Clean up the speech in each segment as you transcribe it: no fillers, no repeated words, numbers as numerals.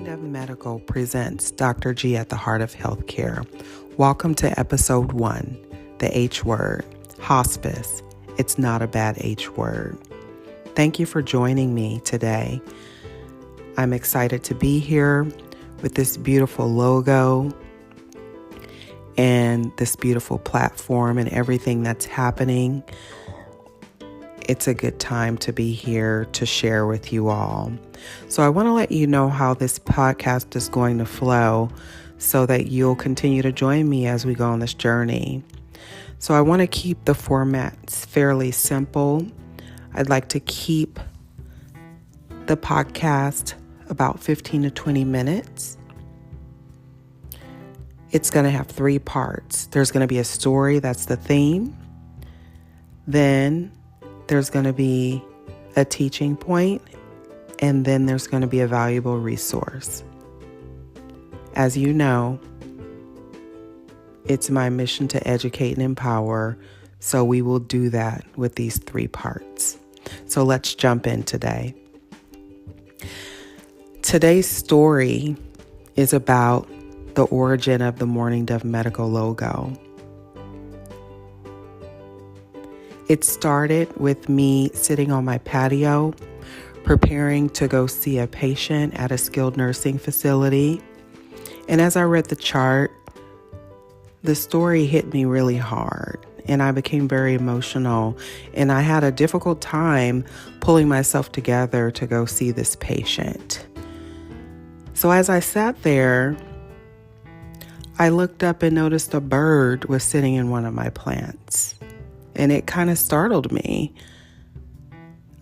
Dove Medical presents Dr. G at the Heart of Healthcare. Welcome to episode 1, the H word, hospice. It's not a bad H word. Thank you for joining me today. I'm excited to be here with this beautiful logo and this beautiful platform and everything that's happening. It's a good time to be here to share with you all. So I want to let you know how this podcast is going to flow so that you'll continue to join me as we go on this journey. So I want to keep the formats fairly simple. I'd like to keep the podcast about 15 to 20 minutes. It's going to have 3 parts. There's going to be a story, that's the theme. Then there's going to be a teaching point, and then there's going to be a valuable resource. As you know, it's my mission to educate and empower, so we will do that with these 3 parts. So let's jump in today. Today's story is about the origin of the Mourning Dove Medical logo. It started with me sitting on my patio, preparing to go see a patient at a skilled nursing facility. And as I read the chart, the story hit me really hard, and I became very emotional, and I had a difficult time pulling myself together to go see this patient. So as I sat there, I looked up and noticed a bird was sitting in one of my plants. And it kind of startled me.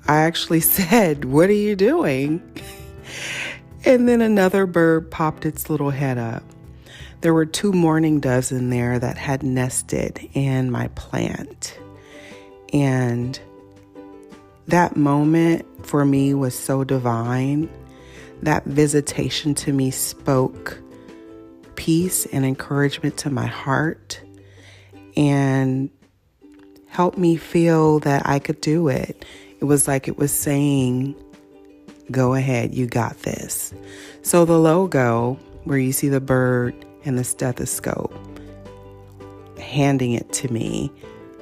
I actually said, "What are you doing?" And then another bird popped its little head up. There were 2 mourning doves in there that had nested in my plant. And that moment for me was so divine. That visitation to me spoke peace and encouragement to my heart, and helped me feel that I could do it. It was like it was saying, go ahead, you got this. So the logo, where you see the bird and the stethoscope, handing it to me,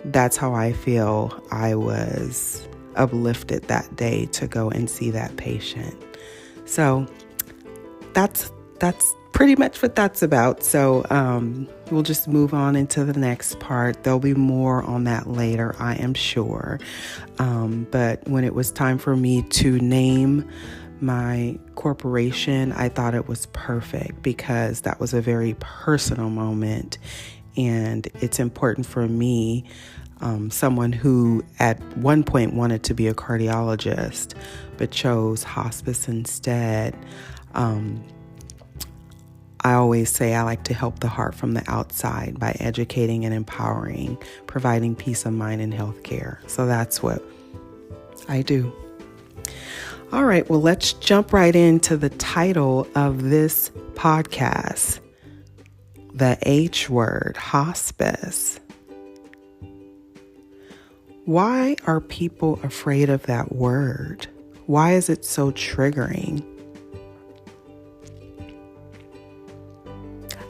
that's how I feel I was uplifted that day to go and see that patient. So that's pretty much what that's about. So we'll just move on into the next part. There'll be more on that later, I am sure. But when it was time for me to name my corporation, I thought it was perfect because that was a very personal moment. And it's important for me, someone who at one point wanted to be a cardiologist, but chose hospice instead. I always say I like to help the heart from the outside by educating and empowering, providing peace of mind in healthcare. So that's what I do. All right, well, let's jump right into the title of this podcast, the H word, hospice. Why are people afraid of that word? Why is it so triggering?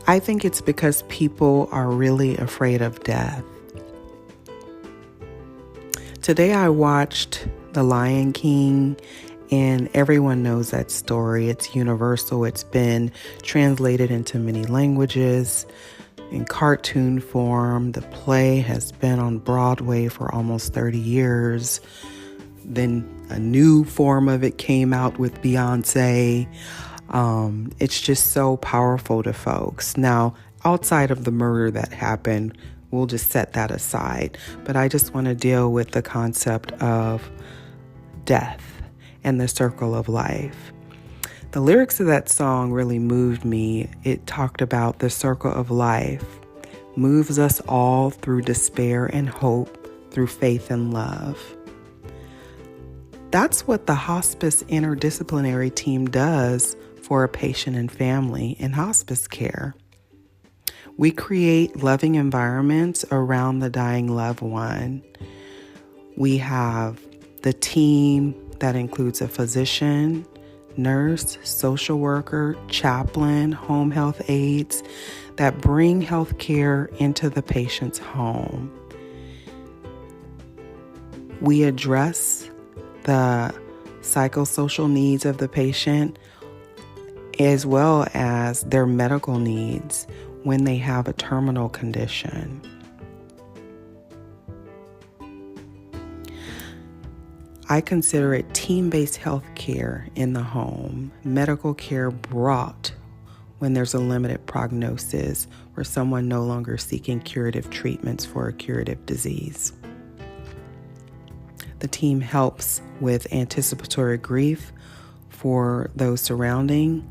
I think it's because people are really afraid of death. Today I watched The Lion King, and everyone knows that story. It's universal. It's been translated into many languages in cartoon form. The play has been on Broadway for almost 30 years. Then a new form of it came out with Beyonce. It's just so powerful to folks. Now, outside of the murder that happened, we'll just set that aside. But I just want to deal with the concept of death and the circle of life. The lyrics of that song really moved me. It talked about the circle of life moves us all through despair and hope, through faith and love. That's what the hospice interdisciplinary team does for a patient and family in hospice care. We create loving environments around the dying loved one. We have the team that includes a physician, nurse, social worker, chaplain, home health aides that bring health care into the patient's home. We address the psychosocial needs of the patient as well as their medical needs when they have a terminal condition. I consider it team-based health care in the home, medical care brought when there's a limited prognosis or someone no longer seeking curative treatments for a curative disease. The team helps with anticipatory grief for those surrounding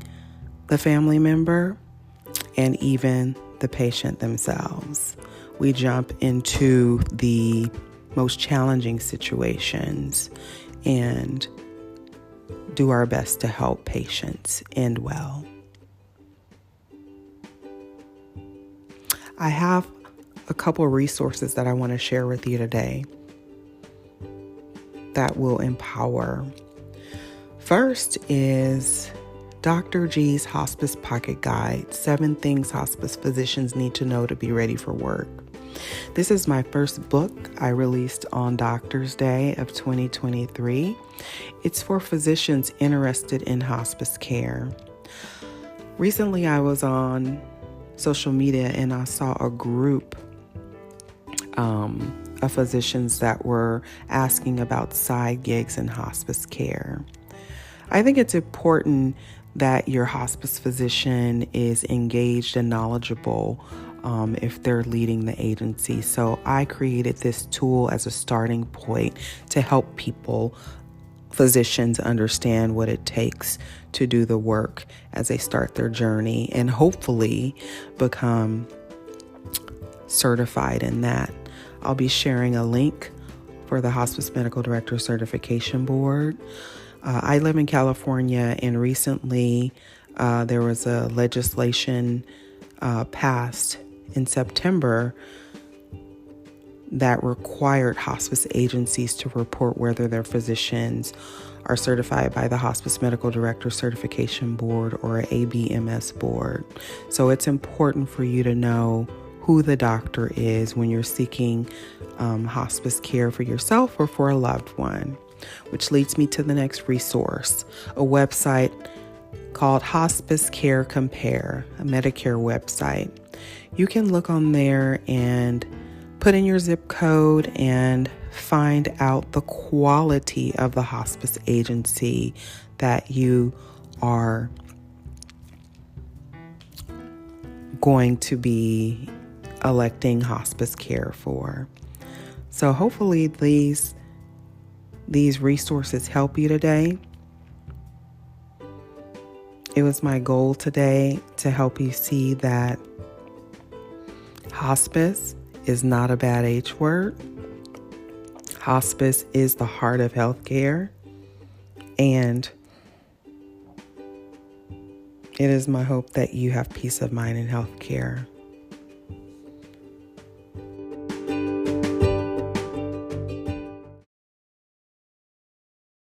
the family member and even the patient themselves. We jump into the most challenging situations and do our best to help patients end well. I have a couple resources that I want to share with you today that will empower. First is Dr. G's Hospice Pocket Guide, 7 Things Hospice Physicians Need to Know to Be Ready for Work. This is my first book I released on Doctor's Day of 2023. It's for physicians interested in hospice care. Recently, I was on social media and I saw a group of physicians that were asking about side gigs in hospice care. I think it's important that your hospice physician is engaged and knowledgeable if they're leading the agency. So I created this tool as a starting point to help physicians understand what it takes to do the work as they start their journey and hopefully become certified in that. I'll be sharing a link for the Hospice Medical Director Certification Board. I live in California, and recently there was a legislation passed in September that required hospice agencies to report whether their physicians are certified by the Hospice Medical Director Certification Board or ABMS board. So it's important for you to know who the doctor is when you're seeking hospice care for yourself or for a loved one. Which leads me to the next resource, a website called Hospice Care Compare, a Medicare website. You can look on there and put in your zip code and find out the quality of the hospice agency that you are going to be electing hospice care for. So hopefully these resources help you today. It was my goal today to help you see that hospice is not a bad H word. Hospice is the heart of healthcare, and it is my hope that you have peace of mind in healthcare.